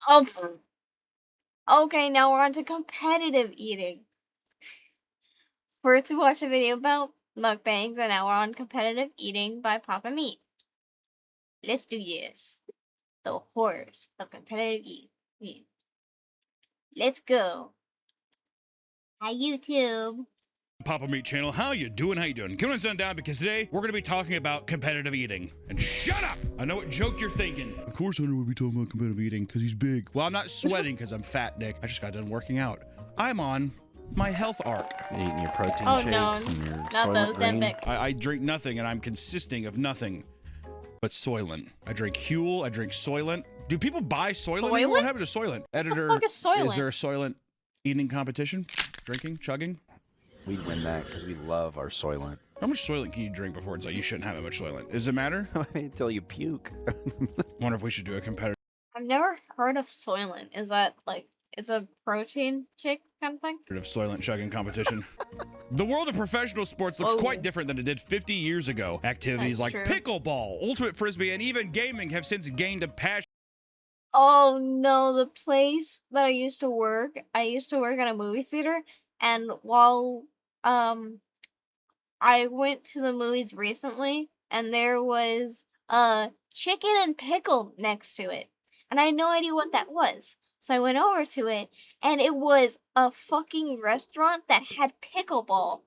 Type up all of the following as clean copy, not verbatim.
Oh, okay, now we're on to competitive eating. First, we watched a video about mukbangs, and now we're on competitive eating by Papa Meat. Let's do this. The horrors of competitive eating. Let's go. Hi, YouTube. Papa Meat channel, how you doing? Come on, stand down, because today we're gonna be talking about competitive eating. And shut up! I know what joke you're thinking. Of course Hunter would be talking about competitive eating because he's big. Well, I'm not sweating because I'm fat, Nick. I just got done working out. I'm on my health arc. You're eating your protein Oh shakes no, and your not the Soylent Green. Ozempic. I drink nothing, and I'm consisting of nothing but Soylent. I drink Huel, I drink Soylent. Do people buy Soylent anymore? What happened to Soylent? Editor, What the fuck is Soylent? Is there a Soylent eating competition? Drinking? Chugging? We'd win that because we love our Soylent. How much Soylent can you drink before it's like you shouldn't have that much Soylent? Does it matter? Until you puke. Wonder if we should do a competitive I've never heard of Soylent. Is that like it's a protein shake kind of thing? Soylent chugging competition. The world of professional sports looks quite different than it did 50 years ago. Activities That's like true. pickleball, ultimate frisbee, and even gaming have since gained a passion. Oh no, the place that I used to work at a movie theater, and while I went to the movies recently, and there was a chicken and pickle next to it, and I had no idea what that was. So I went over to it, and it was a fucking restaurant that had pickleball.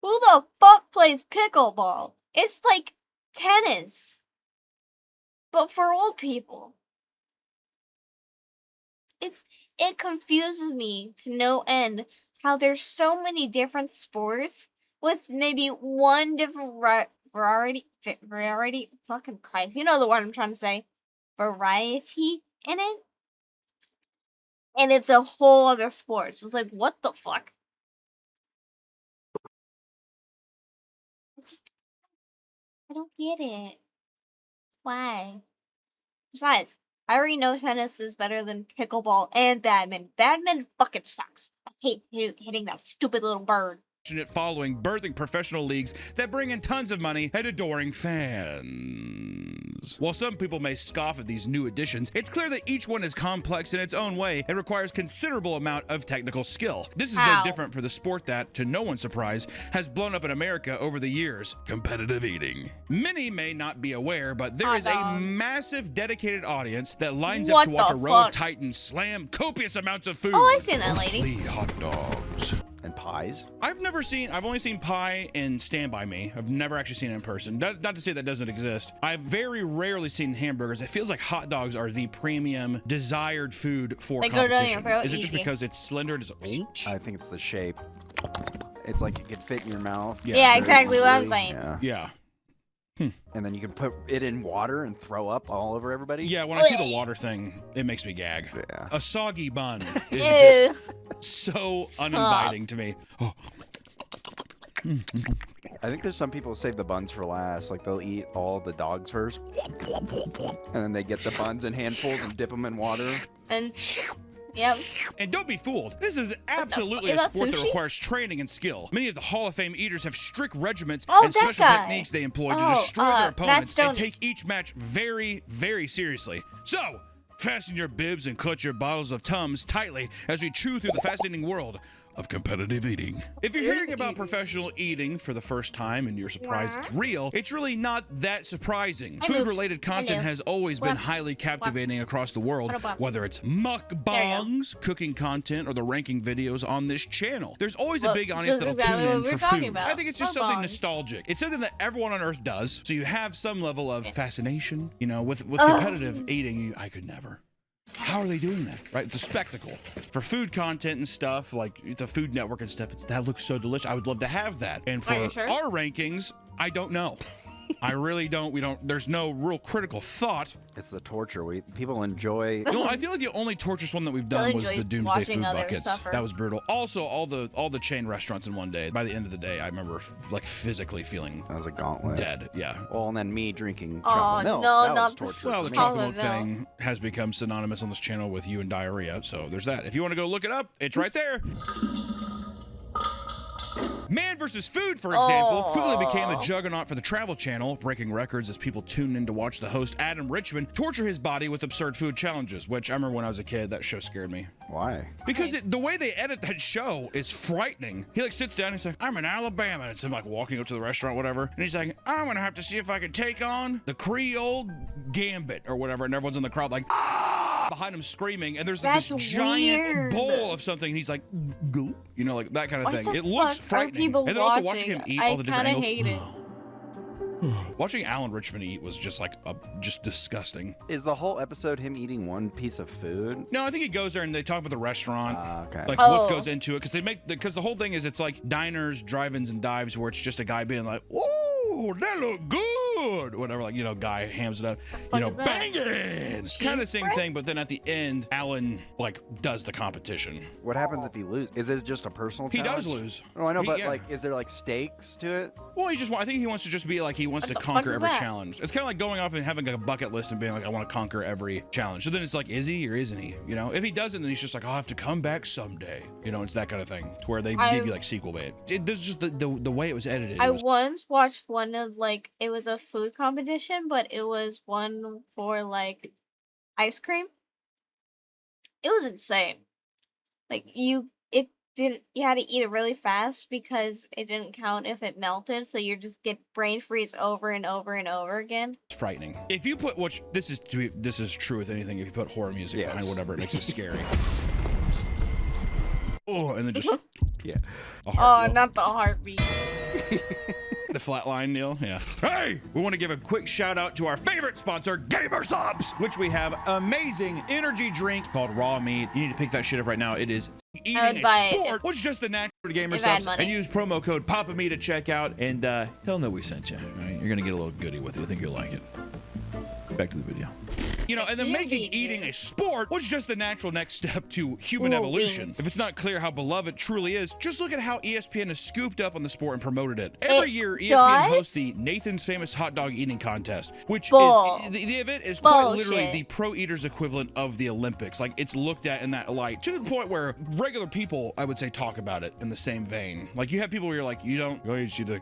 Who the fuck plays pickleball? It's like tennis, but for old people. It confuses me to no end how there's so many different sports with maybe one different variety, fucking Christ, you know the word I'm trying to say, variety in it, and it's a whole other sport. So it's like, what the fuck? I don't get it. Why? Besides, I already know tennis is better than pickleball and badminton. Badminton fucking sucks. I hate hitting that stupid little bird. Following birthing professional leagues that bring in tons of money and adoring fans. While some people may scoff at these new additions, it's clear that each one is complex in its own way and requires considerable amount of technical skill. This is no different for the sport that, to no one's surprise, has blown up in America over the years: competitive eating. Many may not be aware, but there is a massive dedicated audience that lines up to watch a row of titans slam copious amounts of food. Oh, I seen that lady. Mostly hot dogs. And pies. I've only seen pie in Stand By Me. I've never actually seen it in person. Not to say that doesn't exist. I've very rarely seen hamburgers. It feels like hot dogs are the premium desired food for competition. Is it just because it's slender and it's I think it's the shape. It's like it could fit in your mouth. Yeah, exactly what I'm saying. Yeah. And then you can put it in water and throw up all over everybody. Yeah, when I see the water thing, it makes me gag. Yeah. A soggy bun is Ew. just so Stop. uninviting to me. Oh. I think there's some people who save the buns for last. Like they'll eat all the dogs first, and then they get the buns in handfuls and dip them in water. And yep. And don't be fooled. This is absolutely a sport that requires training and skill. Many of the Hall of Fame eaters have strict regiments and special techniques they employ to destroy their opponents and take each match very, very seriously. So, fasten your bibs and clutch your bottles of Tums tightly as we chew through the fascinating world of competitive eating. If you're hearing about professional eating for the first time and you're surprised it's real, it's really not that surprising. Food-related content has always been highly captivating across the world, whether it's mukbangs, cooking content, or the ranking videos on this channel. There's always a big audience that'll tune in for food. I think it's just something nostalgic. It's something that everyone on Earth does, so you have some level of fascination. You know, with competitive eating, I could never. How are they doing that? Right? It's a spectacle. For food content and stuff, like the Food Network and stuff, that looks so delicious. I would love to have that. And for our rankings, I don't know. I really don't. There's no real critical thought. It's the torture. People enjoy. No, I feel like the only torturous one that we've done was the Doomsday Food Buckets. Suffer. That was brutal. Also, all the chain restaurants in one day. By the end of the day, I remember like physically feeling That was a gauntlet. dead. Yeah. Well, and then me drinking Oh, chocolate milk. no, that not was the torture. Well, to the me. chocolate milk Chocolate thing has become synonymous on this channel with you and diarrhea. So there's that. If you want to go look it up, it's right there. Man vs. Food, for example, quickly became a juggernaut for the Travel Channel, breaking records as people tuned in to watch the host, Adam Richman, torture his body with absurd food challenges, which I remember when I was a kid, that show scared me. Why? Because the way they edit that show is frightening. He like sits down and he's like, I'm in Alabama. And it's him like walking up to the restaurant, whatever. And he's like, I'm gonna have to see if I can take on the Creole Gambit or whatever. And everyone's in the crowd like, ah! Behind him screaming. And there's like, this giant bowl of something. And he's like, gulp. You know, like that kind of thing. It looks frightening. And then also watching him eat all the different angles. I hate it. Watching Alan Richman eat was just like just disgusting. Is the whole episode him eating one piece of food? No, I think he goes there and they talk about the restaurant, okay. like what goes into it, because the whole thing is it's like diners, drive-ins, and dives where it's just a guy being like, "Whoa, that look good," whatever, like guy hams it up, bang it. It's kind of the same thing, but then at the end, Alan like does the competition. What happens if he loses? Is this just a personal challenge? He does lose. Oh, I know, but like, is there like stakes to it? Well, I think he wants to just be like he wants to conquer every challenge. It's kind of like going off and having a bucket list and being like, I want to conquer every challenge. So then it's like, is he or isn't he? If he doesn't, then he's just like, I'll have to come back someday. It's that kind of thing to where they give you like sequel bait. This is just the way it was edited. I once watched one of like, it was a food competition, but it was one for like ice cream. It was insane. Like you had to eat it really fast because it didn't count if it melted, so you just get brain freeze over and over and over again. It's frightening. If you put this is true with anything. If you put horror music behind whatever, it makes it scary. And then just not the heartbeat. The flatline, Neil. Yeah. Hey, we want to give a quick shout out to our favorite sponsor, Gamer Subs, which we have amazing energy drink called Raw Meat. You need to pick that shit up right now. It is eating a sport, which is just the natural to Gamer Subs. And use promo code PAPAME to check out and tell them that we sent you. All right? You're gonna get a little goodie with it. I think you'll like it. Back to the video. And then making eating a sport was just the natural next step to human evolution. If it's not clear how beloved it truly is, just look at how ESPN has scooped up on the sport and promoted it. Every year, ESPN hosts the Nathan's Famous Hot Dog Eating Contest, which is the event is quite literally the pro eaters equivalent of the Olympics. Like, it's looked at in that light to the point where regular people, I would say, talk about it in the same vein. Like, you have people where you're like, you see the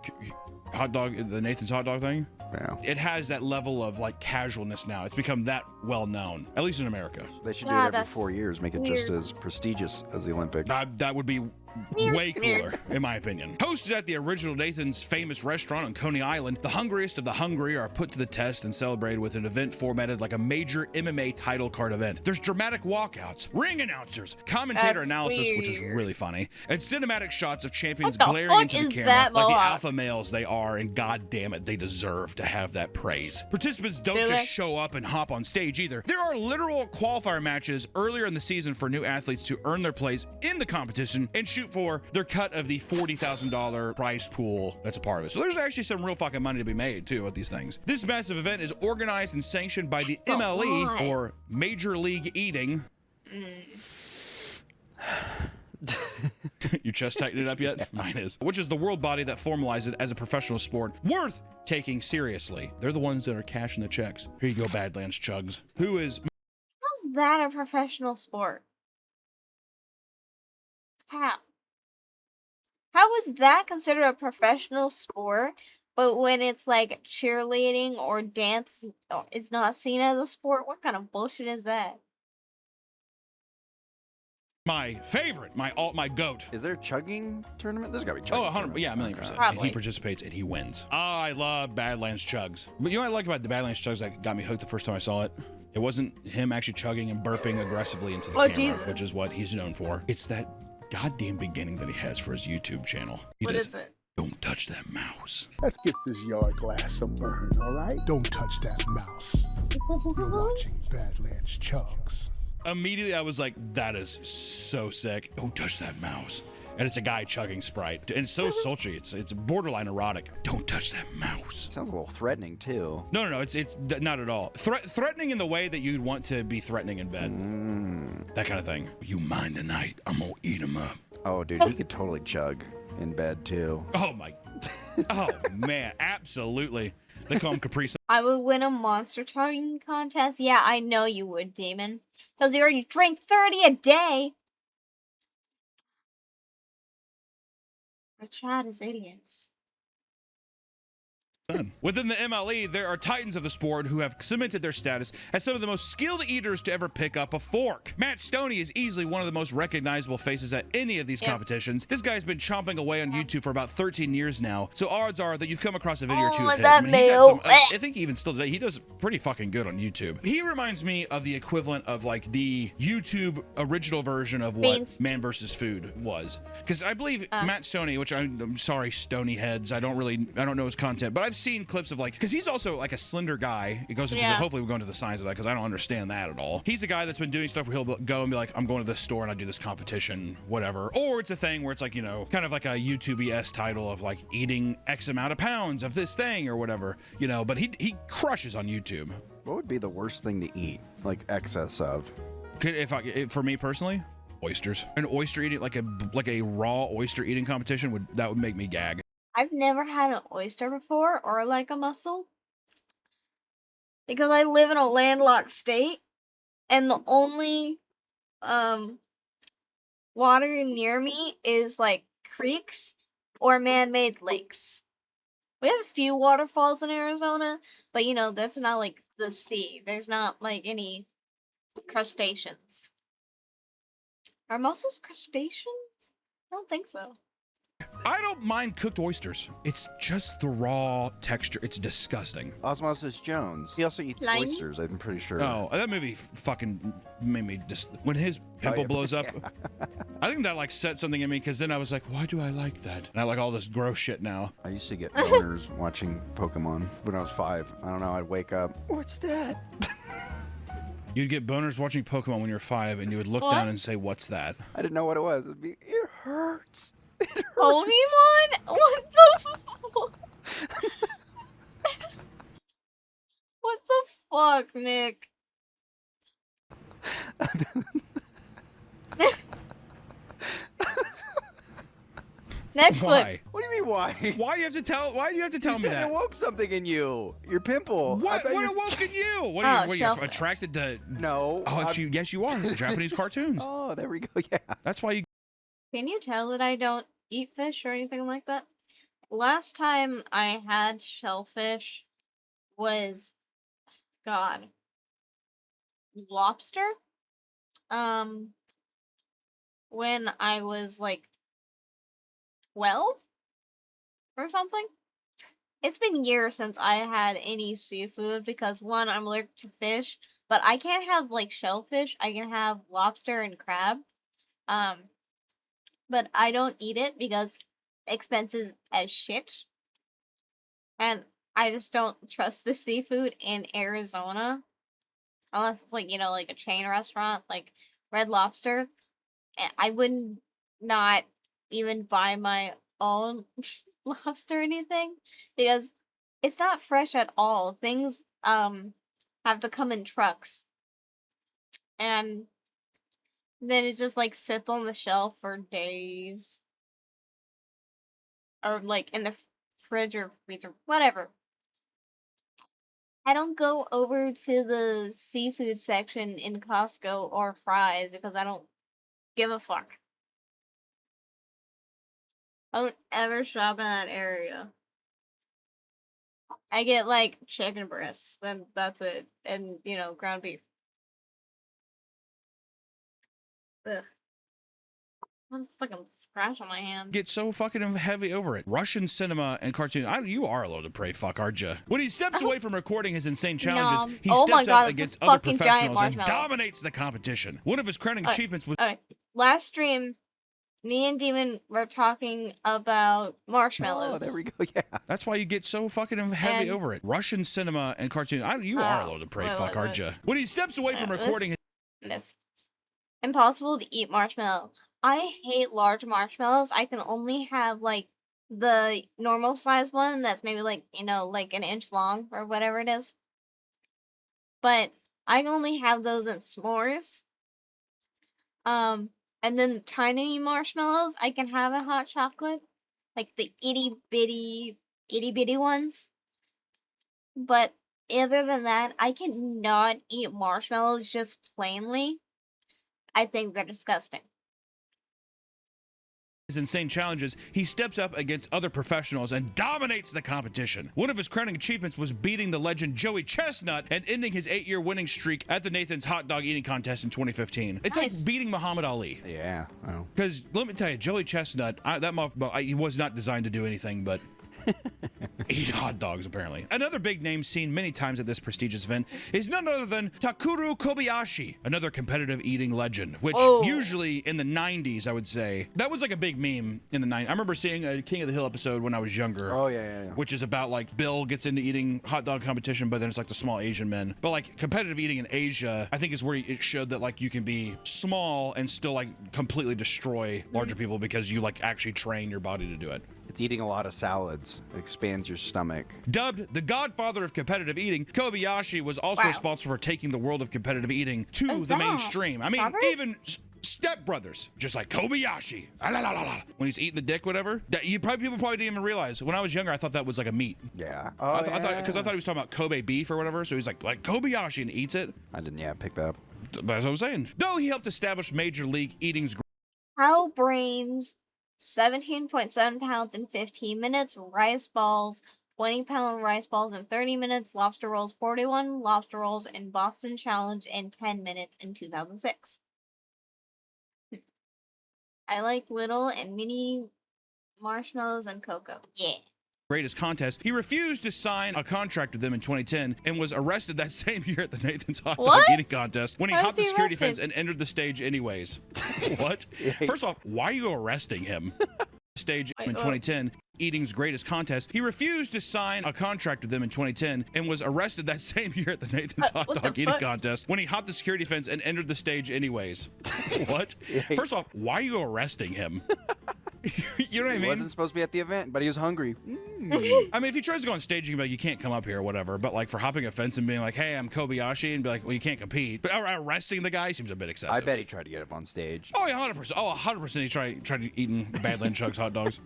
hot dog, the Nathan's hot dog thing? Yeah. It has that level of like casualness now. It's become that well known, at least in America. They should do it every 4 years, make it just as prestigious as the Olympics. That would be way cooler, in my opinion. Hosted at the original Nathan's Famous restaurant on Coney Island, the hungriest of the hungry are put to the test and celebrated with an event formatted like a major MMA title card event. There's dramatic walkouts, ring announcers, commentator analysis, which is really funny, and cinematic shots of champions glaring into the camera like the alpha males they are, and god damn it, they deserve to have that praise. Participants don't just show up and hop on stage either. There are literal qualifier matches earlier in the season for new athletes to earn their place in the competition and shoot for their cut of the $40,000 prize pool that's a part of it. So there's actually some real fucking money to be made too at these things. This massive event is organized and sanctioned by the MLE, or Major League Eating. Your chest tightened it up yet? Mine is. Which is the world body that formalizes it as a professional sport worth taking seriously. They're the ones that are cashing the checks. Here you go, Badlands Chugs. How's that a professional sport? How is that considered a professional sport, but when it's like cheerleading or dance is not seen as a sport? What kind of bullshit is that? My favorite, my goat. Is there a chugging tournament? There's gotta be chugging. 100, yeah, 1,000,000%. Probably. He participates and he wins. I love Badlands Chugs. But you know what I like about the Badlands Chugs that got me hooked the first time I saw it? It wasn't him actually chugging and burping aggressively into the camera, Jesus. Which is what he's known for. It's that goddamn beginning that he has for his YouTube channel. What is it? Don't touch that mouse. Let's get this yard glass some burn, all right? Don't touch that mouse. You're watching Badlands Chugs. Immediately, I was like, that is so sick. Don't touch that mouse. And it's a guy chugging Sprite. And it's so sultry. It's borderline erotic. Don't touch that mouse. Sounds a little threatening, too. No. It's not at all. Threatening in the way that you'd want to be threatening in bed. That kind of thing. You mind tonight. I'm going to eat him up. Oh, dude, he could totally chug in bed, too. Oh, my. Oh, man. Absolutely. They call him Capri. I would win a monster chugging contest. Yeah, I know you would, Demon. Because you already drank 30 a day. Our chat is idiots. Within the MLE, there are titans of the sport who have cemented their status as some of the most skilled eaters to ever pick up a fork. Matt Stoney is easily one of the most recognizable faces at any of these competitions. This guy's been chomping away on YouTube for about 13 years now, so odds are that you've come across a video or two of his. I mean, he's had some, I think even still today, he does pretty fucking good on YouTube. He reminds me of the equivalent of like the YouTube original version of what Man vs. Food was. Because I believe Matt Stoney, which I'm sorry, Stoney heads, I don't know his content, but I've seen clips of like, because he's also like a slender guy. It goes into the, hopefully we'll go into the science of that because I don't understand that at all. He's a guy that's been doing stuff where he'll go and be like, I'm going to this store and I do this competition, whatever. Or it's a thing where it's like, you know, kind of like a YouTube-esque title of like eating X amount of pounds of this thing or whatever, you know, but he crushes on YouTube. What would be the worst thing to eat, like excess of? For me personally, oysters. An oyster eating, like a raw oyster eating competition would make me gag. I've never had an oyster before, or like a mussel, because I live in a landlocked state, and the only water near me is like creeks or man-made lakes. We have a few waterfalls in Arizona, but you know, that's not like the sea. There's not like any crustaceans. Are mussels crustaceans? I don't think so. I don't mind cooked oysters. It's just the raw texture. It's disgusting. Osmosis Jones. He also eats oysters, I'm pretty sure. Oh, that movie fucking made me just... When his pimple blows up, I think that like set something in me because then I was like, why do I like that? And I like all this gross shit now. I used to get boners watching Pokemon when I was 5. I don't know, I'd wake up. What's that? You'd get boners watching Pokemon when you were 5 and you would look down and say, what's that? I didn't know what it was. It'd be, it hurts. Pokemon? What the fuck? What the fuck, Nick? Next clip. What do you mean why? Why do you have to tell me that? It woke something in you. Your pimple. What awoke in you? What are you attracted to? No. Oh, yes, you are. Japanese cartoons. Oh, there we go. Yeah. That's why you. Can you tell that I don't eat fish or anything like that? Last time I had shellfish was, God, lobster. When I was like 12 or something. It's been years since I had any seafood because one, I'm allergic to fish, but I can't have like shellfish. I can have lobster and crab. But I don't eat it because expensive as shit. And I just don't trust the seafood in Arizona. Unless it's like, you know, like a chain restaurant, like Red Lobster. I would not even buy my own lobster or anything. Because it's not fresh at all. Things, have to come in trucks. And then it just like sits on the shelf for days. Or like in the fridge or freezer, whatever. I don't go over to the seafood section in Costco or Fry's because I don't give a fuck. I don't ever shop in that area. I get like chicken breasts, and that's it. And, you know, ground beef. Ugh. That's a fucking scratch on my hand. Get so fucking heavy over it. Russian cinema and cartoon. You are a low to pray fuck, aren't you? When he steps away from recording his insane challenges, he steps up against other professionals and dominates the competition. One of his crowning achievements was... Last stream, me and Demon were talking about marshmallows. Oh, there we go, yeah. That's why you get so fucking heavy over it. Russian cinema and cartoon. You are a low to pray fuck, aren't you? When he steps away from recording... It's impossible to eat marshmallow. I hate large marshmallows. I can only have, like, the normal size one that's maybe, like, you know, like an inch long or whatever it is. But I can only have those in s'mores. And then tiny marshmallows I can have in hot chocolate. Like the itty bitty ones. But other than that, I cannot eat marshmallows just plainly. I think they're disgusting. his insane challenges, he steps up against other professionals and dominates the competition. One of his crowning achievements was beating the legend Joey Chestnut and ending his 8-year winning streak at the Nathan's hot dog eating contest in 2015. It's like beating Muhammad Ali. Yeah. Because let me tell you, Joey Chestnut, he was not designed to do anything but eat hot dogs, apparently. Another big name seen many times at this prestigious event is none other than Takeru Kobayashi, another competitive eating legend, which usually in the 90s, I would say, that was like a big meme in the 90s. I remember seeing a King of the Hill episode when I was younger. Oh, yeah. Which is about like Bill gets into eating hot dog competition, but then it's like the small Asian men. But like competitive eating in Asia, I think is where it showed that like you can be small and still like completely destroy larger people because you like actually train your body to do it. It's eating a lot of salads. It expands your stomach. Dubbed the godfather of competitive eating, Kobayashi was also responsible for taking the world of competitive eating to the mainstream. I mean, even Step Brothers, just like Kobayashi. When he's eating the dick, whatever. People probably didn't even realize. When I was younger, I thought that was like a meat. Yeah. I thought he was talking about Kobe beef or whatever. So he's like Kobayashi and eats it. I didn't pick that up. That's what I'm saying. Though he helped establish Major League Eating's Cow brains, 17.7 pounds in 15 minutes. Rice balls, 20-pound rice balls in 30 minutes. Lobster rolls, 41 lobster rolls in Boston Challenge in 10 minutes in 2006. I like little and mini marshmallows and cocoa. Yeah. Greatest contest. He refused to sign a contract with them in 2010 and was arrested that same year at the Nathan's hot dog eating contest when he hopped the security fence and entered the stage anyways. What? First off, why are you arresting him? Stage in 2010, Eating's greatest contest. He refused to sign a contract with them in 2010 and was arrested that same year at the Nathan's hot dog eating contest when he hopped the security fence and entered the stage anyways. What? First off, why are you arresting him? You know what I mean? He wasn't supposed to be at the event, but he was hungry. I mean, if he tries to go on stage, you can be like, you can't come up here or whatever. But like for hopping a fence and being like, hey, I'm Kobayashi, and be like, well, you can't compete. But arresting the guy seems a bit excessive. I bet he tried to get up on stage. Oh, yeah, 100%. Oh, 100% he tried eating Badland Chuck's hot dogs.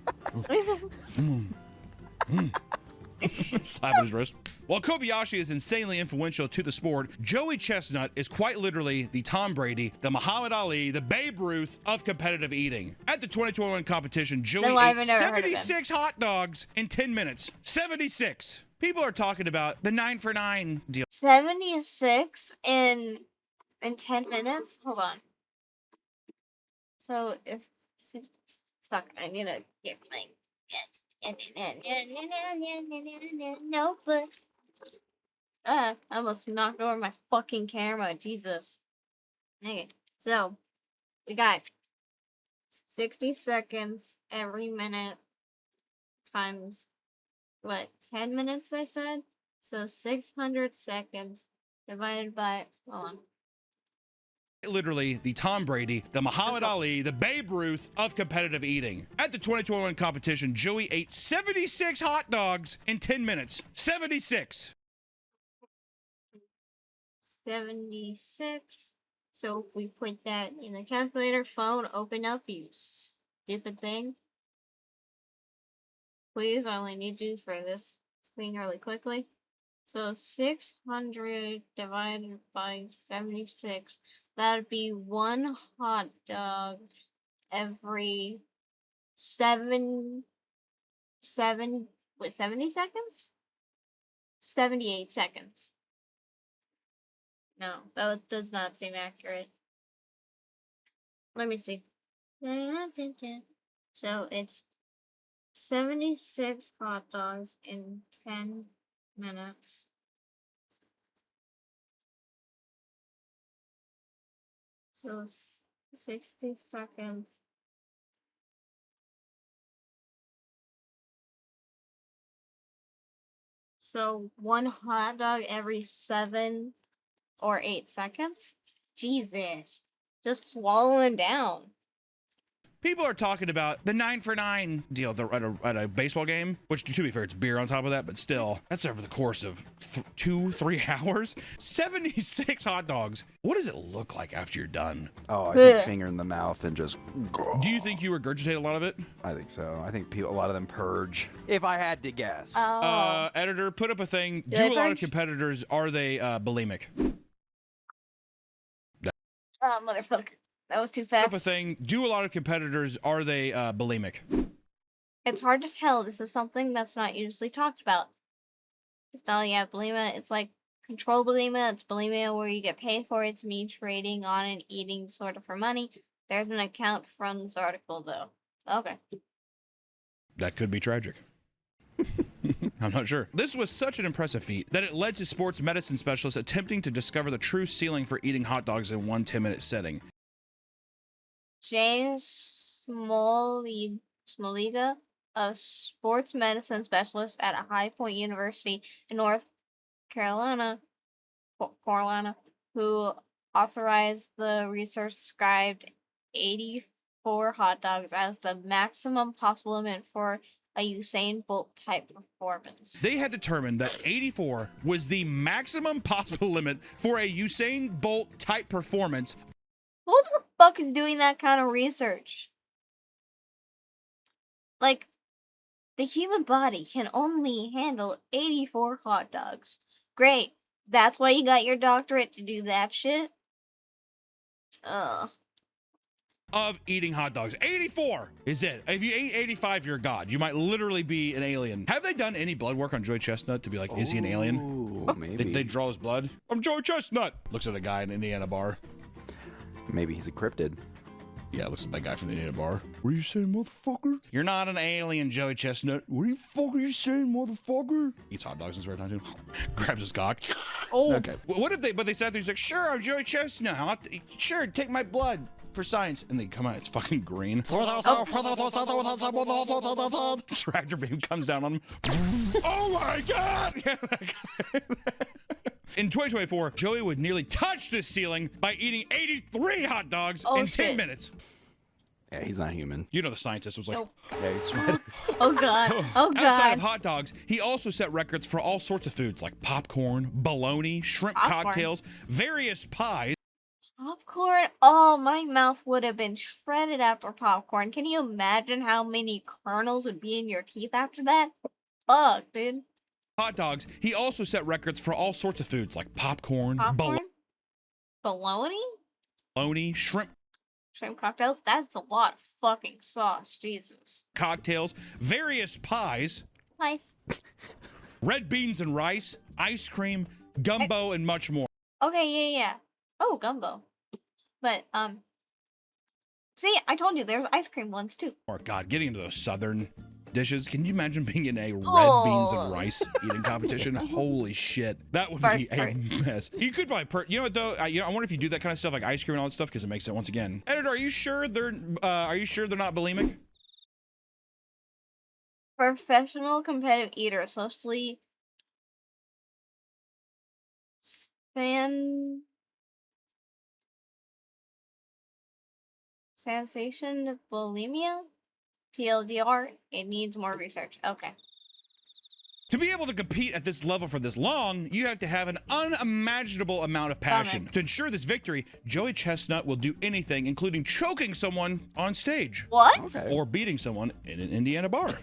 Slapping his wrist. While Kobayashi is insanely influential to the sport, Joey Chestnut is quite literally the Tom Brady, the Muhammad Ali, the Babe Ruth of competitive eating. At the 2021 competition, Joey ate 76 hot dogs in 10 minutes. 76. People are talking about the 9 for 9 deal. 76 in 10 minutes? Hold on. So if fuck, I need to get my notebook. I almost knocked over my fucking camera. Jesus. Okay, so we got 60 seconds every minute times what, 10 minutes they said? So 600 seconds divided by, hold on. Literally the Tom Brady, the Muhammad Ali, the Babe Ruth of competitive eating. At the 2021 competition, Joey ate 76 hot dogs in 10 minutes. 76. 76. So if we put that in the calculator, phone, open up, you stupid thing. Please, I only need you for this thing really quickly. So 600 divided by 76. That'd be one hot dog every 70 seconds? 78 seconds. No, that does not seem accurate. Let me see. So it's 76 hot dogs in 10 minutes. So 60 seconds. So one hot dog every 7 or 8 seconds? Jesus. Just swallow them down. People are talking about the 9 for 9 deal at a baseball game, which to be fair, it's beer on top of that, but still, that's over the course of 2-3 hours. 76 hot dogs. What does it look like after you're done? Oh, I think finger in the mouth and just. Do you think you regurgitate a lot of it? I think so. I think a lot of them purge. If I had to guess. Editor, put up a thing. Do a lot of competitors, are they bulimic? Oh, motherfucker. That was too fast. Type of thing. Do a lot of competitors, are they bulimic? It's hard to tell. This is something that's not usually talked about. It's not like bulimia. It's like controlled bulimia. It's bulimia where you get paid for it. It's me trading on an eating disorder for money. There's an account from this article, though. Okay. That could be tragic. I'm not sure. This was such an impressive feat that it led to sports medicine specialists attempting to discover the true ceiling for eating hot dogs in one 10-minute setting. James Smoliga, a sports medicine specialist at a High Point University in North Carolina, who authorized the research, described 84 hot dogs as the maximum possible limit for a Usain Bolt type performance. They had determined that 84 was the maximum possible limit for a Usain Bolt type performance. Who the fuck is doing that kind of research? Like, the human body can only handle 84 hot dogs. Great. That's why you got your doctorate, to do that shit? Ugh. Of eating hot dogs. 84 is it. If you ate 85, you're a god. You might literally be an alien. Have they done any blood work on Joey Chestnut to be like, is he an alien? Ooh, maybe. Did they draw his blood? I'm Joey Chestnut. Looks at a guy in an Indiana bar. Maybe he's a cryptid. Yeah, looks at that guy from the Indiana bar. What are you saying, motherfucker? You're not an alien, Joey Chestnut. What the fuck are you saying, motherfucker? Eats hot dogs in his spare time, too. Grabs his cock. Oh. Okay. What if they sat there, he's like, sure, I'm Joey Chestnut. Sure, take my blood for science. And they come out, it's fucking green. Tractor beam comes down on him. Oh my God! In 2024, Joey would nearly touch the ceiling by eating 83 hot dogs in 10 minutes. Yeah, he's not human. You know the scientist was like, Nope. Yeah, he's sweating. Oh God. Oh God. Outside of hot dogs, he also set records for all sorts of foods like popcorn, bologna, shrimp cocktails, various pies. Popcorn? Oh, my mouth would have been shredded after popcorn. Can you imagine how many kernels would be in your teeth after that? Fuck, dude. Hot dogs. He also set records for all sorts of foods like popcorn, bologna, shrimp cocktails. That's a lot of fucking sauce. Jesus. cocktails, various pies, Nice. red beans and rice, ice cream, gumbo, and much more. Okay, yeah. Oh, gumbo. But see, I told you there's ice cream ones too. Oh God, getting into those southern dishes. Can you imagine being in a red beans and rice eating competition? Holy shit, that would be a mess. You could probably, you know what though? I wonder if you do that kind of stuff like ice cream and all that stuff because it makes it once again. Editor, are you sure they're not bulimic? Professional competitive eater, socially sensation of bulimia? TLDR, it needs more research. Okay. To be able to compete at this level for this long, you have to have an unimaginable amount of passion. To ensure this victory, Joey Chestnut will do anything, including choking someone on stage. What? Okay. Or beating someone in an Indiana bar.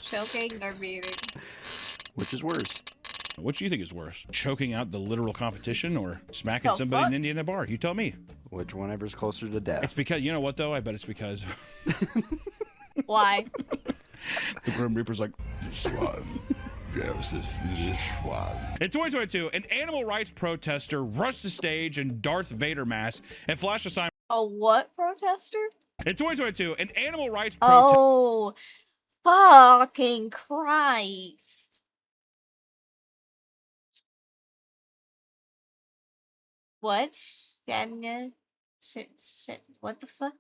Choking or beating? Which is worse? What do you think is worse? Choking out the literal competition or smacking somebody in an Indiana bar? You tell me. Which whenever's closer to death? It's because, you know what though? I bet it's because... Why? The Grim Reaper's like, this one. This one. In 2022, an animal rights protester rushed the stage in Darth Vader mask and flashed a sign. A what protester? In 2022, an animal rights protester. Oh, fucking Christ. What? What the fuck?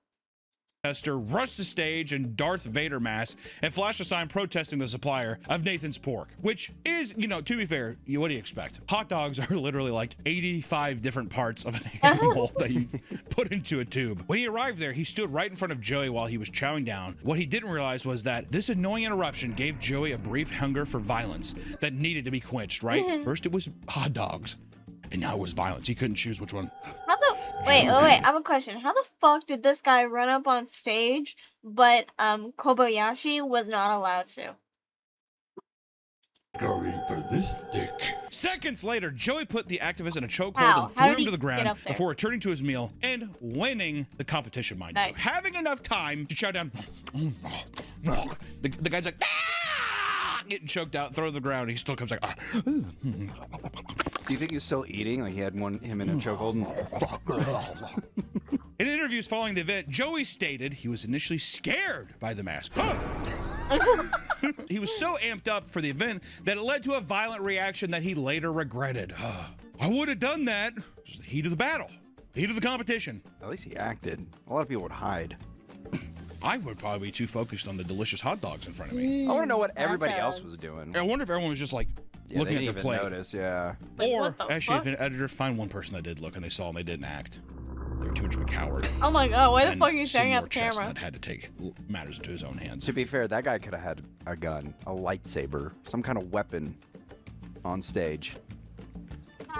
Rushed the stage in Darth Vader mask and flashed a sign protesting the supplier of Nathan's pork, which is, to be fair, what do you expect? Hot dogs are literally like 85 different parts of an animal that you put into a tube. When he arrived there, he stood right in front of Joey while he was chowing down. What he didn't realize was that this annoying interruption gave Joey a brief hunger for violence that needed to be quenched, right? First it was hot dogs, and now it was violence. He couldn't choose which one. Wait, I have a question. How the fuck did this guy run up on stage, but Kobayashi was not allowed to? Going for this dick. Seconds later, Joey put the activist in a chokehold and threw him to the ground before returning to his meal and winning the competition, mind you. Having enough time to shout down, the guy's like, getting choked out, throw to the ground. He still comes like, Do you think he's still eating? Like he had him in a chokehold? In interviews following the event, Joey stated he was initially scared by the mask. He was so amped up for the event that it led to a violent reaction that he later regretted. I would have done that. Just the heat of the battle, the heat of the competition. At least he acted. A lot of people would hide. I would probably be too focused on the delicious hot dogs in front of me. I want to know what everybody else was doing. I wonder if everyone was just like looking at their plate. Notice, yeah. Or actually, if an editor find one person that did look and they saw and they didn't act. They're too much of a coward. Oh my god, why the fuck are you staring at the camera? Chestnut had to take matters into his own hands. To be fair, that guy could have had a gun, a lightsaber, some kind of weapon on stage.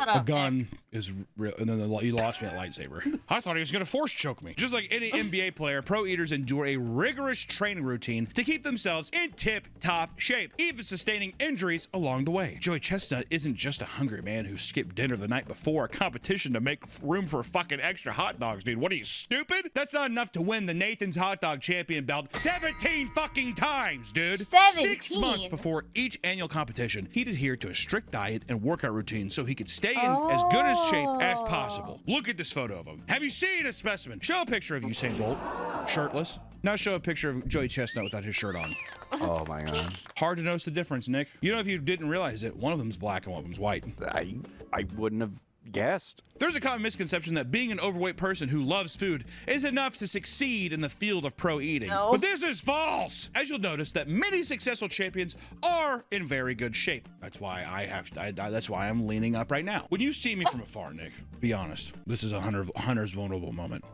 A gun is real, and then you lost me at lightsaber. I thought he was gonna force choke me. Just like any NBA player, pro eaters endure a rigorous training routine to keep themselves in tip-top shape, even sustaining injuries along the way. Joey Chestnut isn't just a hungry man who skipped dinner the night before a competition to make room for fucking extra hot dogs, dude. What are you, stupid? That's not enough to win the Nathan's Hot Dog Champion belt 17 fucking times, dude. 17? 6 months before each annual competition, he'd adhere to a strict diet and workout routine so he could stay in as good a shape as possible. Look at this photo of him. Have you seen a specimen? Show a picture of Usain Bolt, shirtless. Now show a picture of Joey Chestnut without his shirt on. Oh my god. Hard to notice the difference, Nick. You know, if you didn't realize it, one of them's black and one of them's white. I wouldn't have guessed. There's a common misconception that being an overweight person who loves food is enough to succeed in the field of pro eating. No. But this is false. As you'll notice that many successful champions are in very good shape. That's why that's why I'm leaning up right now. When you see me from afar, Nick, be honest. This is a hunter's vulnerable moment.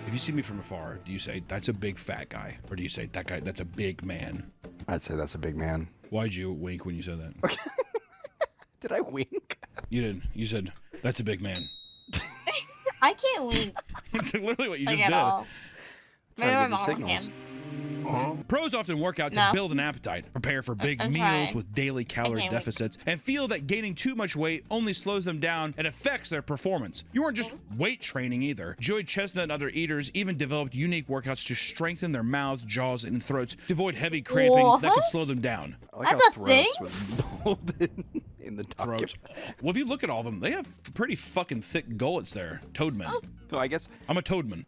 If you see me from afar, do you say, that's a big fat guy? Or do you say, that guy, that's a big man? I'd say that's a big man. Why'd you wink when you said that? Did I wink? You didn't. You said, that's a big man. I can't wink. That's literally what you like just did. All. Maybe my Trying to give mom you signals. can. Pros often work out to build an appetite, prepare for big I'm meals trying. with daily calorie deficits, and feel that gaining too much weight only slows them down and affects their performance. You aren't just weight training either. Joey Chestnut and other eaters even developed unique workouts to strengthen their mouths, jaws, and throats to avoid heavy cramping that could slow them down. I like That's how a thing? throats was bolded in the document. Throats. Well, if you look at all of them, they have pretty fucking thick gullets there. Toadmen. So I guess I'm a toadman.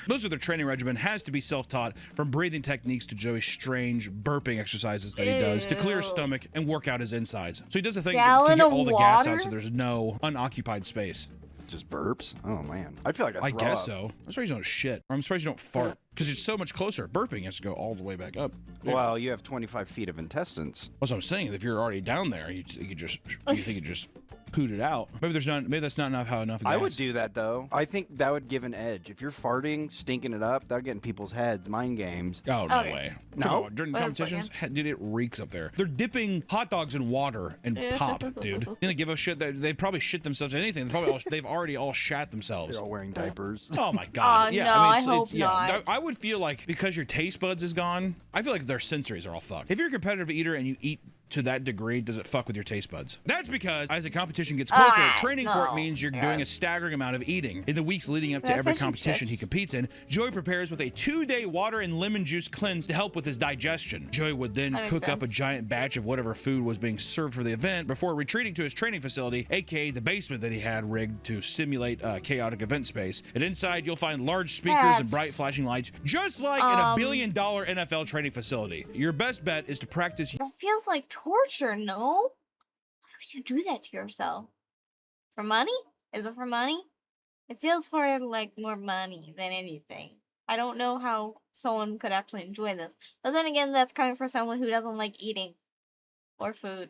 Most of their training regimen has to be self-taught, from breathing techniques to Joey's strange burping exercises that he does to clear his stomach and work out his insides. So he does the thing to get all the gas out so there's no unoccupied space. just burps. Oh man, I feel like I guess so. I'm surprised you don't shit. Or I'm surprised you don't fart. Because it's so much closer. Burping has to go all the way back up. Well, you have 25 feet of intestines. That's what I'm saying. If you're already down there, you think you just poot it out. Maybe that's not enough. How enough gas. I would do that though. I think that would give an edge. If you're farting, stinking it up, that'll get in people's heads. Mind games. Oh no way. No? During the competitions, dude, it reeks up there. They're dipping hot dogs in water and pop, dude. You don't give a shit. They probably shit themselves at anything. They've already all shat themselves. They're all wearing diapers. Oh my god. Oh, Yeah, no, I mean, I hope not. I would feel like because your taste buds is gone, I feel like their sensories are all fucked. If you're a competitive eater and you eat to that degree, does it fuck with your taste buds? That's because as the competition gets closer, training for it means you're doing a staggering amount of eating. In the weeks leading up to every competition he competes in, Joey prepares with a 2-day water and lemon juice cleanse to help with his digestion. Joey would then cook up a giant batch of whatever food was being served for the event before retreating to his training facility, aka the basement that he had rigged to simulate a chaotic event space. And inside, you'll find large speakers and bright flashing lights, just like in a billion-dollar NFL training facility. Your best bet is to practice. That feels like torture, no? Why would you do that to yourself? For money? Is it for money? It feels for like more money than anything. I don't know how someone could actually enjoy this. But then again, that's coming from someone who doesn't like eating or food.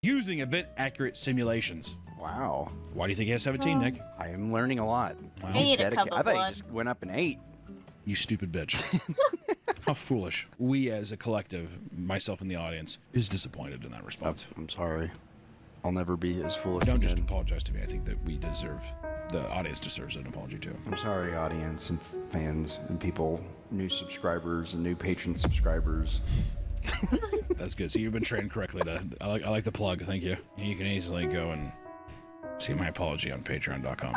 Using event-accurate simulations. Wow. Why do you think he has 17, Nick? I am learning a lot. Wow. I need a cup of I thought blood. he just went up and ate. You stupid bitch. How foolish. We as a collective, myself and the audience, is disappointed in that response. I'm sorry. I'll never be as foolish Don't again. just apologize to me. I think that we deserve the audience deserves an apology too. I'm sorry, audience and fans and people, new subscribers and new patron subscribers. That's good. So you've been trained correctly. I like the plug. Thank you. You can easily go and see my apology on patreon.com/.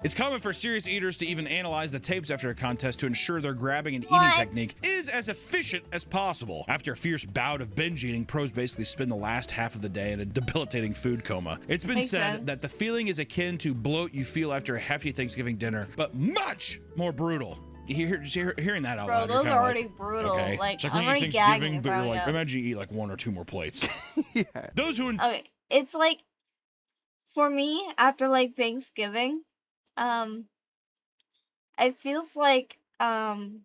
It's common for serious eaters to even analyze the tapes after a contest to ensure their grabbing and eating technique is as efficient as possible. After a fierce bout of binge eating, pros basically spend the last half of the day in a debilitating food coma. It's been said that the feeling is akin to bloat you feel after a hefty Thanksgiving dinner, but much more brutal. Hearing that out loud, those are already brutal. Okay. Like, it's I'm already gagging. But you're like, imagine you eat like 1 or 2 more plates. Yeah. Those who... Okay, it's like, for me, after like Thanksgiving, it feels like the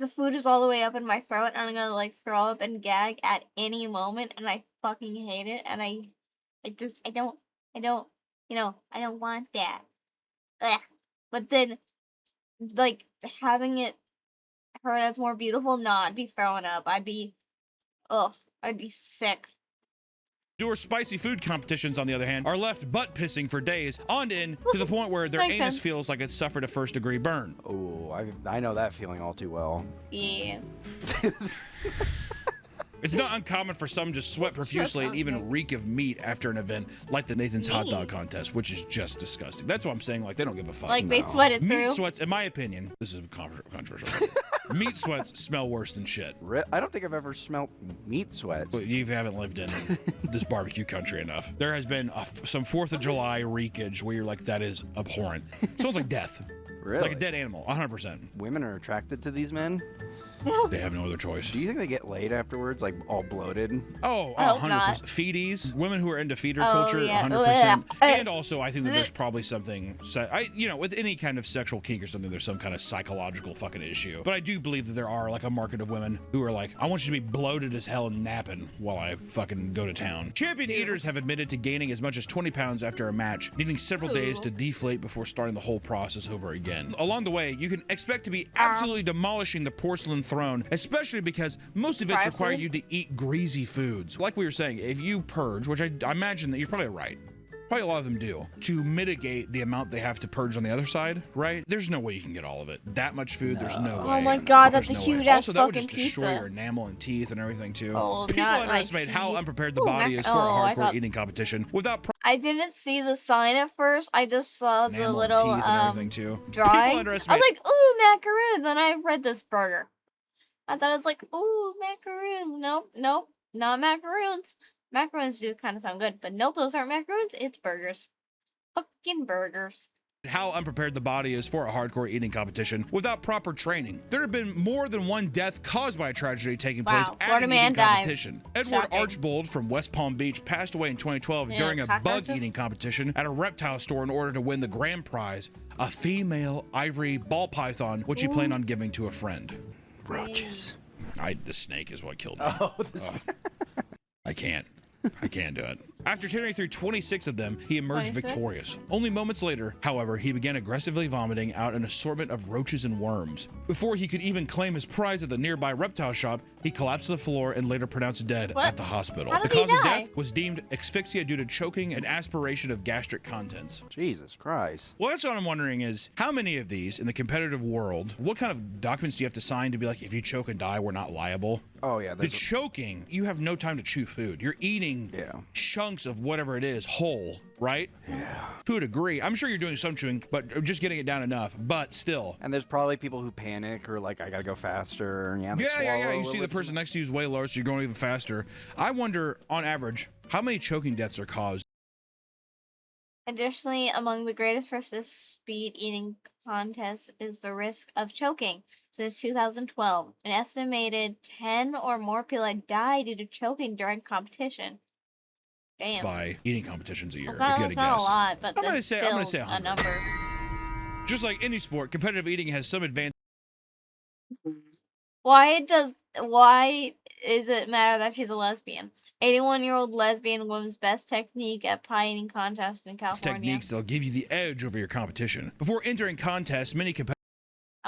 food is all the way up in my throat and I'm gonna like throw up and gag at any moment and I fucking hate it and I don't want that. Ugh. But then, like, having it heard as more beautiful, I'd be throwing up. I'd be sick. Outdoor spicy food competitions, on the other hand, are left butt-pissing for days on end to the point where their anus feels like it suffered a first-degree burn. Oh, I know that feeling all too well. Yeah. It's not uncommon for some to sweat profusely and even reek of meat after an event like the Nathan's Hot Dog Contest, which is just disgusting. That's what I'm saying. Like, they don't give a fuck. Like, they sweat it through. Meat sweats, in my opinion, this is controversial. Meat sweats smell worse than shit. I don't think I've ever smelled meat sweats. But you haven't lived in this barbecue country enough. There has been some 4th of July reekage where you're like, that is abhorrent. It smells like death. Really? Like a dead animal, 100%. Women are attracted to these men? They have no other choice. Do you think they get laid afterwards, like all bloated? Oh, I hope 100%. not. Feedies, women who are into feeder culture, yeah. 100%. And also, I think that there's probably something, with any kind of sexual kink or something, there's some kind of psychological fucking issue. But I do believe that there are like a market of women who are like, I want you to be bloated as hell and napping while I fucking go to town. Champion eaters have admitted to gaining as much as 20 pounds after a match, needing several days to deflate before starting the whole process over again. Along the way, you can expect to be absolutely demolishing the porcelain throne, especially because most events require you to eat greasy foods. Like we were saying, if you purge, which I imagine that you're probably right, probably a lot of them do, to mitigate the amount they have to purge on the other side, right? There's no way you can get all of it. That much food, there's no way. Oh my god, that's a There's huge way. ass Also, that would fucking just destroy pizza. your enamel and teeth and everything too. Oh, People not my underestimate how teeth. unprepared the body is for a hardcore eating competition without I didn't see the sign at first. I just saw the enamel little and teeth and everything too. drawing. People I underestimate. was like, ooh, macaroon. Then I read this burger. I thought it was like, ooh, macaroon. Nope, not macaroons. Macaroons do kind of sound good, but nope, those aren't macaroons. It's burgers. Fucking burgers. How unprepared the body is for a hardcore eating competition without proper training. There have been more than one death caused by a tragedy taking place at an eating competition. Edward Archbold from West Palm Beach passed away in 2012 during a bug eating competition at a reptile store in order to win the grand prize, a female ivory ball python, which he planned on giving to a friend. Roaches. The snake is what killed me. I can't do it. After tearing through 26 of them, he emerged 26? victorious. Only moments later, however, he began aggressively vomiting out an assortment of roaches and worms. Before he could even claim his prize at the nearby reptile shop, he collapsed to the floor and later pronounced dead at the hospital. How The did he cause of die? death was deemed asphyxia due to choking and aspiration of gastric contents. Jesus Christ. Well, that's what I'm wondering is, how many of these in the competitive world, what kind of documents do you have to sign to be like, if you choke and die, we're not liable? Oh, yeah. The choking, you have no time to chew food. You're eating chunks of whatever it is whole, right? Yeah. To a degree. I'm sure you're doing some chewing, but just getting it down enough, but still. And there's probably people who panic or like, I gotta go faster. And Yeah. You see the person next to you is way lower, so you're going even faster. I wonder, on average, how many choking deaths are caused? Additionally, among the greatest risks of speed eating contests is the risk of choking. Since 2012, an estimated 10 or more people have died due to choking during competition. Damn. By eating competitions a year, That's if you had to not guess. a lot, but I'm gonna that's say still 100. a number. Just like any sport, competitive eating has some advantage. Why does it matter that she's a lesbian? 81-year-old lesbian woman's best technique at pie eating contest in California. Techniques that'll give you the edge over your competition. Before entering contests, many competitors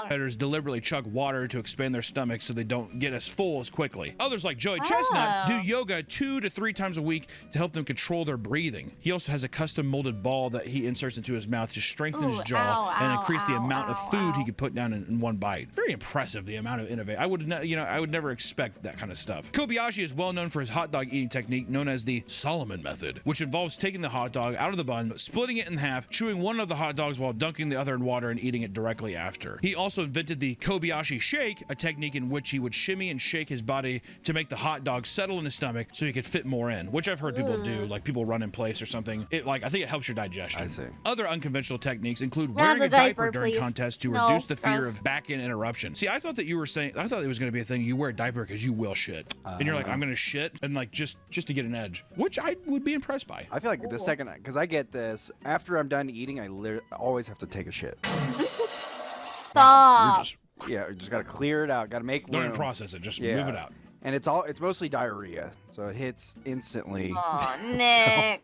Competitors deliberately chug water to expand their stomachs so they don't get as full as quickly. Others, like Joey Chestnut, do yoga 2 to 3 times a week to help them control their breathing. He also has a custom molded ball that he inserts into his mouth to strengthen his jaw and increase the amount of food he can put down in one bite. Very impressive, the amount of innovation. I would never expect that kind of stuff. Kobayashi is well known for his hot dog eating technique known as the Solomon method, which involves taking the hot dog out of the bun, splitting it in half, chewing one of the hot dogs while dunking the other in water and eating it directly after. He also invented the Kobayashi shake, a technique in which he would shimmy and shake his body to make the hot dog settle in his stomach so he could fit more in, which I've heard people do, like people run in place or something. I think it helps your digestion. I see. Other unconventional techniques include wearing a diaper during contests to reduce the fear of back-end interruption. See, I thought it was going to be a thing. You wear a diaper because you will shit, and you're like, I'm going to shit, and like just to get an edge, which I would be impressed by. I feel like the second, because I get this after I'm done eating, I always have to take a shit. Stop. You just gotta clear it out. Gotta make room. Don't even process it. Just move it out. And it's mostly diarrhea, so it hits instantly. Oh, Nick.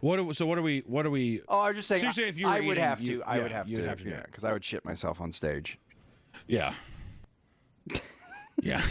What are we? Oh, I was just saying. So you're saying if you were I would eating, have to. I would you'd have to. Yeah, because I would shit myself on stage. Yeah. Yeah.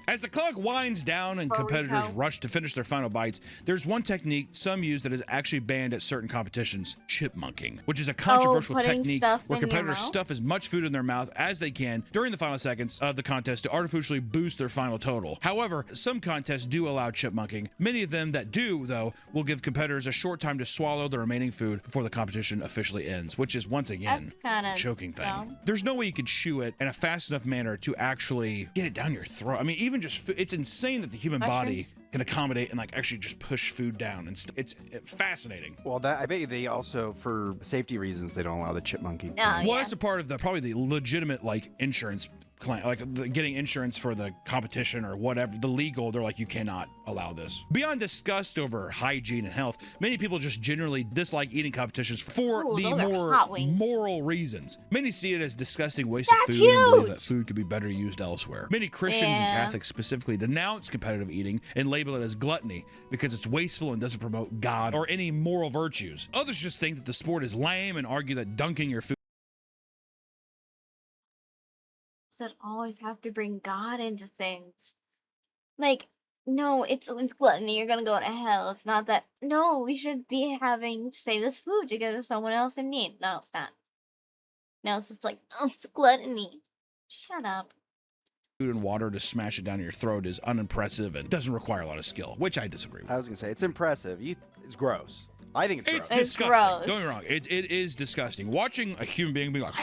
As the clock winds down and competitors rush to finish their final bites, there's one technique some use that is actually banned at certain competitions: chipmunking, which is a controversial technique where competitors stuff as much food in their mouth as they can during the final seconds of the contest to artificially boost their final total. However, some contests do allow chipmunking. Many of them that do, though, will give competitors a short time to swallow the remaining food before the competition officially ends, which is once again a choking thing. Dumb. There's no way you could chew it in a fast enough manner to actually get it down your throat. I mean, even just it's insane that the human body can accommodate and like actually just push food down, and it's fascinating. Well, I bet you they also, for safety reasons, they don't allow the chipmunking. Well, that's a part of probably the legitimate like insurance claim, like getting insurance for the competition or whatever, the legal, they're like, you cannot allow this. Beyond disgust over hygiene and health, many people just generally dislike eating competitions for the more moral reasons. Many see it as disgusting waste of food and believe that food could be better used elsewhere. Many Christians and Catholics specifically denounce competitive eating and label it as gluttony because it's wasteful and doesn't promote God or any moral virtues. Others just think that the sport is lame and argue that dunking your food always have to bring God into things. Like, no, it's gluttony. You're gonna go to hell. It's not that. No, we should be having to save this food to give to someone else in need. No, it's not. No, it's just like, oh, it's gluttony. Shut up. Food and water to smash it down your throat is unimpressive and doesn't require a lot of skill, which I disagree with. I was gonna say it's impressive. It's gross. I think it's gross. It's disgusting. Gross. Don't get me wrong. It is disgusting. Watching a human being be like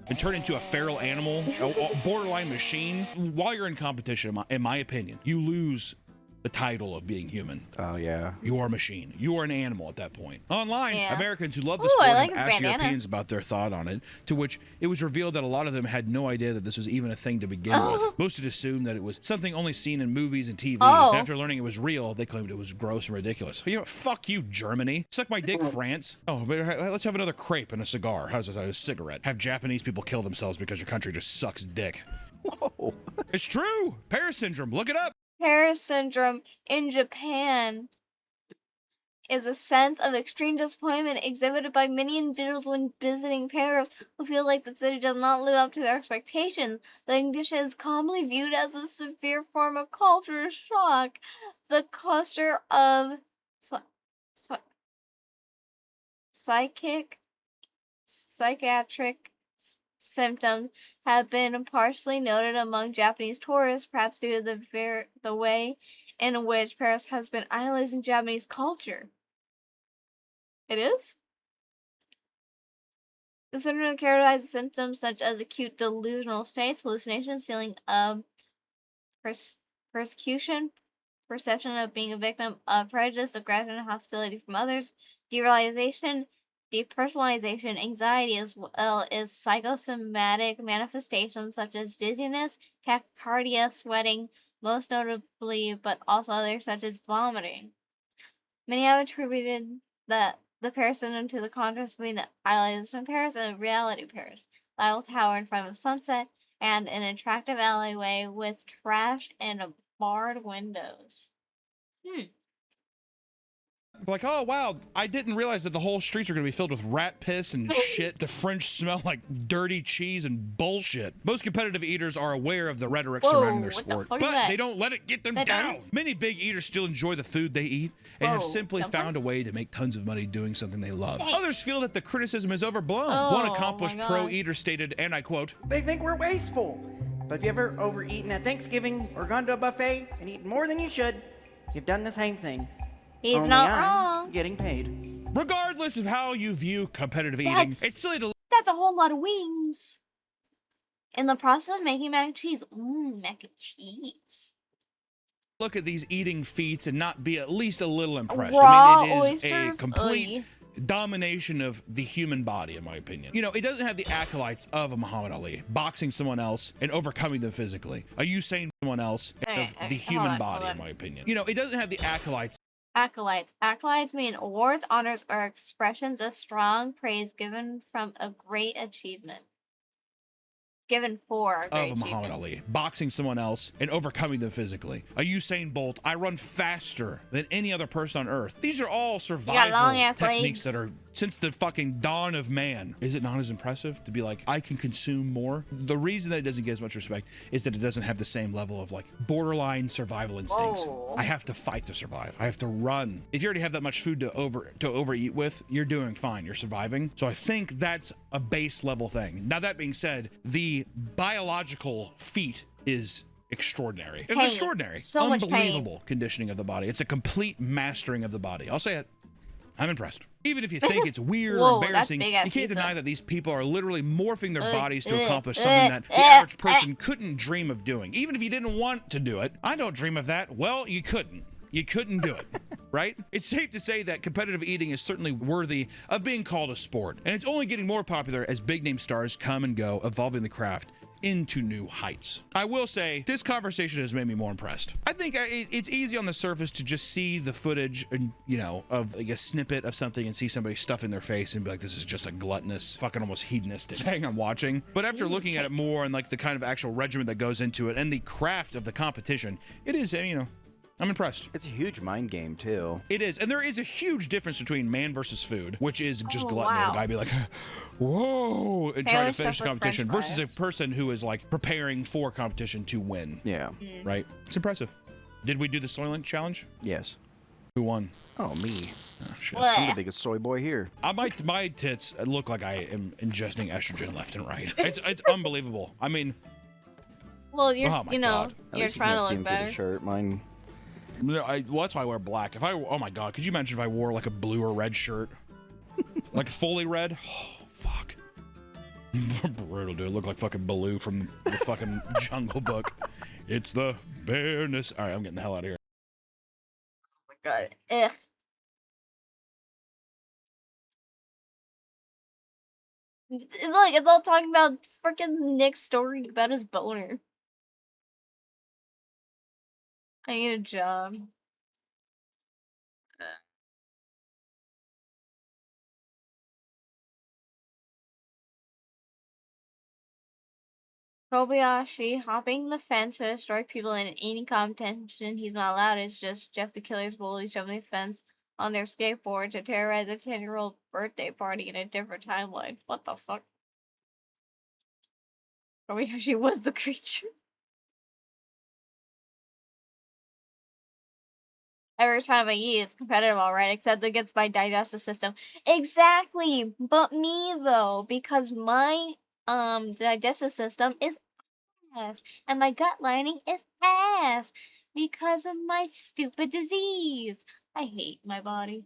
and turn into a feral animal, a borderline machine, while you're in competition, in my opinion, you lose the title of being human. Oh, yeah. You are a machine. You are an animal at that point. Online, Americans who love the sport have asked Europeans about their thought on it, to which it was revealed that a lot of them had no idea that this was even a thing to begin with. Most had assumed that it was something only seen in movies and TV. And after learning it was real, they claimed it was gross and ridiculous. You know what? Fuck you, Germany. Suck my dick, France. Oh, but let's have another crepe and a cigar. How's this? A cigarette. Have Japanese people kill themselves because your country just sucks dick. Whoa. It's true. Paris syndrome. Look it up. Paris syndrome in Japan is a sense of extreme disappointment exhibited by many individuals when visiting Paris who feel like the city does not live up to their expectations. The condition is commonly viewed as a severe form of cultural shock. The cluster of psychiatric symptoms have been partially noted among Japanese tourists, perhaps due to the way in which Paris has been idolizing Japanese culture. It is? The syndrome characterizes symptoms such as acute delusional states, hallucinations, feeling of persecution, perception of being a victim of prejudice, aggression, and hostility from others, derealization, depersonalization, anxiety, as well as psychosomatic manifestations such as dizziness, tachycardia, sweating, most notably, but also others such as vomiting. Many have attributed the Paris syndrome to the contrast between the idolization of Paris and reality Paris. The Eiffel Tower in front of sunset and an attractive alleyway with trash and barred windows. Like, oh wow, I didn't realize that the whole streets are gonna be filled with rat piss and shit. The French smell like dirty cheese and bullshit. Most competitive eaters are aware of the rhetoric surrounding their sport, but they don't let it get them down. Many big eaters still enjoy the food they eat and have simply found a way to make tons of money doing something they love. Others feel that the criticism is overblown. One accomplished pro eater stated, and I quote, "They think we're wasteful. But if you ever overeaten at Thanksgiving or gone to a buffet and eaten more than you should, you've done the same thing. He's Only not I'm wrong. Getting paid." Regardless of how you view competitive eating, it's silly to that's a whole lot of wings. In the process of making mac and cheese. Mac and cheese. Look at these eating feats and not be at least a little impressed. Raw I mean, it is oysters? a complete domination of the human body, in my opinion. You know, it doesn't have the acolytes of a Muhammad Ali, boxing someone else and overcoming them physically. A Usain someone else of the human body, in my opinion. You know, it doesn't have the acolytes. Accolades. Accolades mean awards, honors, or expressions of strong praise given from a great achievement. Given for a great of Muhammad Ali, boxing someone else and overcoming them physically. A Usain Bolt, I run faster than any other person on earth. These are all survival techniques that are since the fucking dawn of man. Is it not as impressive to be like, I can consume more? The reason that it doesn't get as much respect is that it doesn't have the same level of like borderline survival instincts. I have to fight to survive. I have to run. If you already have that much food to overeat with, you're doing fine. You're surviving. So I think that's a base level thing. Now that being said, the biological feat is extraordinary. It's extraordinary. So unbelievable conditioning of the body. It's a complete mastering of the body. I'll say it. I'm impressed. Even if you think it's weird or embarrassing, you can't deny that these people are literally morphing their bodies to accomplish something that the average person couldn't dream of doing. Even if you didn't want to do it. I don't dream of that. Well, you couldn't. You couldn't do it, right? It's safe to say that competitive eating is certainly worthy of being called a sport, and it's only getting more popular as big name stars come and go, evolving the craft into new heights. I will say, this conversation has made me more impressed. I think it's easy on the surface to just see the footage and, you know, of like a snippet of something and see somebody stuffing their face and be like, this is just a gluttonous, fucking almost hedonistic thing I'm watching. But after looking at it more and like the kind of actual regimen that goes into it and the craft of the competition, it is, you know, I'm impressed. It's a huge mind game, too. It is. And there is a huge difference between man versus food, which is just gluttony. The guy be like, whoa, and trying to finish the competition versus a person who is like preparing for competition to win. Yeah. Right? It's impressive. Did we do the Soylent challenge? Yes. Who won? Oh, me. Oh, shit. I'm the biggest soy boy here. My tits look like I am ingesting estrogen left and right. It's unbelievable. I mean. Well, you're, you know, you're trying to look better. The shirt. Mine. Well, that's why I wear black. Oh my god, could you imagine if I wore like a blue or red shirt? Like fully red? Oh, fuck. Brutal, dude. Look like fucking Baloo from the fucking Jungle Book. It's the bareness. Alright, I'm getting the hell out of here. Oh my god. Ugh. Look, it's all talking about freaking Nick's story about his boner. I need a job. Kobayashi hopping the fence to strike people in any competition he's not allowed is just Jeff the Killer's bully jumping the fence on their skateboard to terrorize a 10-year-old birthday party in a different timeline. What the fuck? Kobayashi was the creature. Every time I eat, it's competitive, alright, except against my digestive system. Exactly! But me, though, because my, digestive system is ass, and my gut lining is ass, because of my stupid disease. I hate my body.